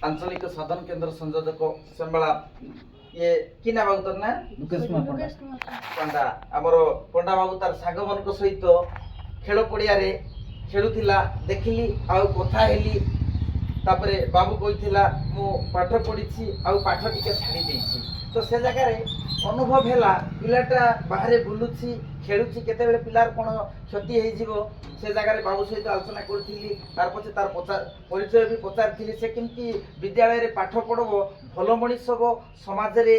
आंचलिक साधन केंद्र संयोजक संबला ये कि ना बाबू तर ना पंडा आमर पंडा बाबू तार साग मन सहित खेल पड़िया खेलुला देखिली आउ कथा हेली तापरे बाबू कहिथिला मु पाठ पढ़ी आउ पाठ टिके छाड़ी देछि तो से जगह अनुभव है पिलाटा बाहर बुलुची खेलुची केते पिलार कोन क्षति हो जीवो से जगह बाबू सहित आलोचना करी तार पछे तार परिचय भी पचारि से केमती विद्यालय रे पाठ पढ़बो भल मनीष हबो समाज रे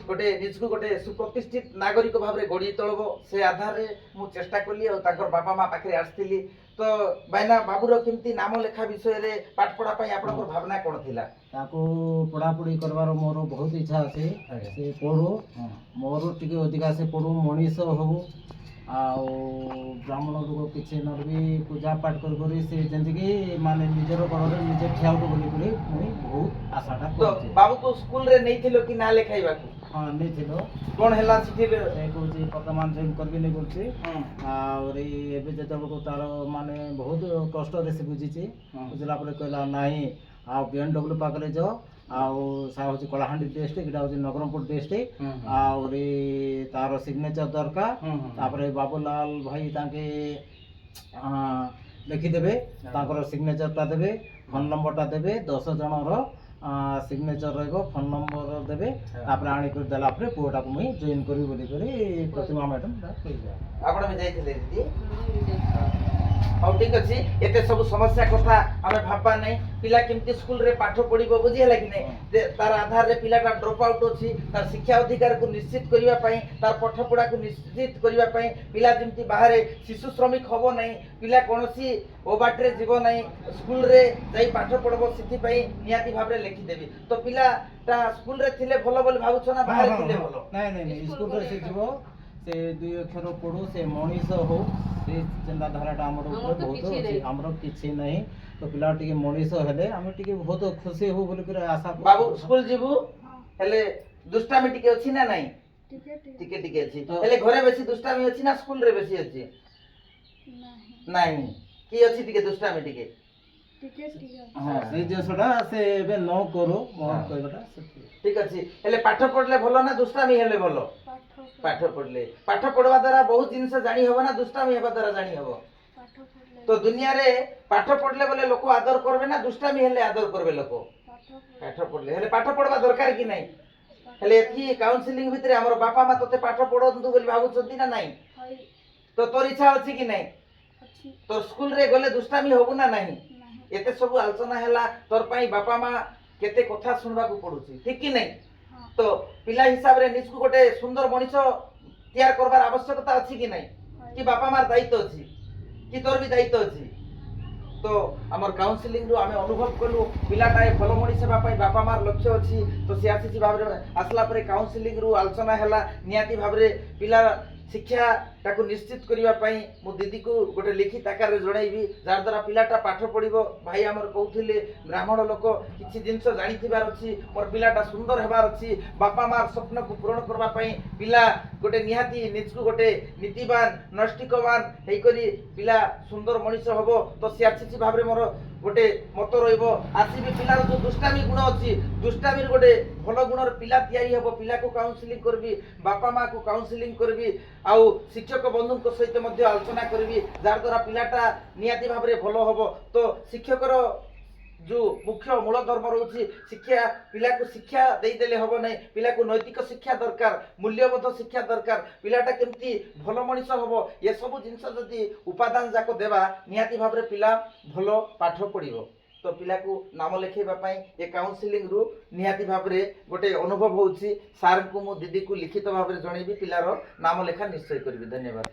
गोटे निजको गोटे सुप्रतिष्ठित नागरिक भाव में गढ़ी तोलबो से आधार रे मु चेष्टा कली और ताकर बापा माँ पाखे आसती तो बाइना बाबूर केमती नाम लेखा विषय रे पाठ पढ़ा पई आपनकर भावना कोन थिला ताको पढ़ापढ़ी करबार मोर बहुत इच्छा अछि से पढ़ो मोर टिके अधिका से पढ़ो मनीष हो आउ ब्राह्मण लोक किसी नरबी पूजा पाठ कर से जिंदगी माने निजर घर निजे ठिया बोली बोली मुई बहुत आशाटा तो बाबू को स्कूल रे नहीं थिलो कि ना लेखाइबा को हां नहीं थिलो कोन हेला सिटी रे कहूँ वर्तमान जॉइन करबी नहीं बोलছি और एबे जतल को तार माने बहुत कष्ट रे से बुझीची बुझला पर कहला नहीं आ बीएनडब्ल्यू पाकले जाओ आउ सा हूँ कलाहांडी डिस्ट्रिक्ट इटा हूँ नवरंगपुर डिस्ट्रिक्ट आउरी तार सिग्नेचर दरकार तापरे बाबूलाल भाई ताके लिखिदेवे ताकर सिग्नेचरटा देवे फोन नंबरटा देवे 10 जनर सिग्नेचर रहिबो फोन नंबर देवे तापरे आनी कर देला परे पुओटा को मुई जॉइन करी बोली करी प्रतिमा मैडम कहिला आपण में जाइथिले दीदी हाँ ठीक अच्छे एते सब समस्या कथा आमे भाबा नहीं पिला केमती स्कूल रे पाठ पढ़िबो बुझी हला कि नहीं तार आधार रे पिलाटा ड्रॉप आउट अछि तार शिक्षा अधिकार को निश्चित करिवा पई तार पाठ पढ़ा को निश्चित करिवा पई पिला जेमती बाहर शिशु श्रमिक हबो नहीं पिला कोनोसी ओ बाटरे जीवो नहीं स्कूल रे जाई पाठ पढ़बो सिथि पई नियाती भाबरे लिखि देबी तो पिला ता स्कूल रे थिले भलो बोली भाबुछ ना बाहर थिले भलो नहीं स्कूल रे से जीवो से दुई अक्षर पढ़ू से मनीष हो से चिंताधाराटा आमर बहुत अच्छी आमर किसी नहीं तो पिला टिके मनीष हेले आम टिके बहुत खुशी हो बोली कर आशा बाबू स्कूल जीवु हेले दुष्टामी टिके अछि ना नहीं टिके टिके अछि हेले घरे बेसी दुष्टामी अछि ना स्कूल रे बेसी अछि नहीं की अछि टिके दुष्टामी टिके हां से जेसोडा से एबे न करो मोर कहबटा ठीक अछि हेले पाठ पढ़ले भलो ना दुष्टामी हेले भलो पाठ पढ़ले पाठ पढ़वा द्वारा बहुत जिनिस जानी हबो ना दुष्टामी हेबा द्वारा जानी हबो तो दुनिया रे पाठ पढ़ले बोले लोक आदर करबे ना दुष्टामी हेले आदर करबे लोक पाठ पढ़ले हेले पाठ पढ़वा दरकार कि नहीं हेले एथि काउंसलिंग भितरे हमर बापा मा तते पाठ पढ़ोंतु बोली भाबुछंती ना नहीं तो तोर इच्छा अछि कि नहीं तो स्कूल रे गले दुष्टामी होबु ना नहीं एते सब आलोचना हैला तोर पई बापा मा केते कथा सुनबा को पडुची ठीक कि नहीं तो पिला हिसाब रे निजको गोटे सुंदर मनीष तैयार करबार आवश्यकता अछि कि नहीं कि बापा मार दायित्व अछि कि तोर भी दायित्व अछि तो हमर काउंसलिंग रो आमे अनुभव कलु पिलाटा भलो मनीष हेबा पई बापा मार लक्ष्य अछि तो से आसी भाव रे आसला परे काउंसलिंग रो आलोचना हैला नियाती भाव रे पिला शिक्षा ताको निश्चित करिवा पई मु दीदी को गोटे लिखित आकार रे जणाइबी जार द्वारा पिलाटा पाठ पढ़िबो भाई हमर कहउथिले ब्राह्मण लोक किछि जिंस जानि थिबार अछि मोर पिलाटा सुंदर हेबार अछि बापा मार स्वप्न को पूर्ण करबा पई पिला गोटे निहाती निजको गोटे नीतिवान नष्टिकवान हेई करी पिला सुंदर मनीष हबो तो से आछि भाव रे मोर गोटे मत रहिबो आसीबी पिलार जो दुष्टामी गुण अछि दुष्टामी गोटे भलो गुणर पिला तयारी हबो पिला को काउंसलिंग करबी बापा माँ को काउंसलिंग करबी आउ शिक्षक बंधु सहित मध्य आलोचना करबी जार द्वारा पिलाटा नियाती भाव रे भलो हबो तो शिक्षकर जो मुख्य मूल धर्म रही शिक्षा पिला को शिक्षा दे देले हबो नहीं पिला को नैतिक शिक्षा दरकार मूल्यबोध शिक्षा दरकार पिलाटा केमती भलो मनीष हबो ये सब जिंस जदी उपादान जाको देबा नियाती भाव रे पिला भलो पाठ पढ़िबो तो पिला को नाम लिखेबा पई ए काउंसलिंग रु निहाती भाव रे गोटे अनुभव होउची सार को मु दीदी को लिखित भाव रे जणेबी पिलारो नाम लेखा निश्चय करबी धन्यवाद।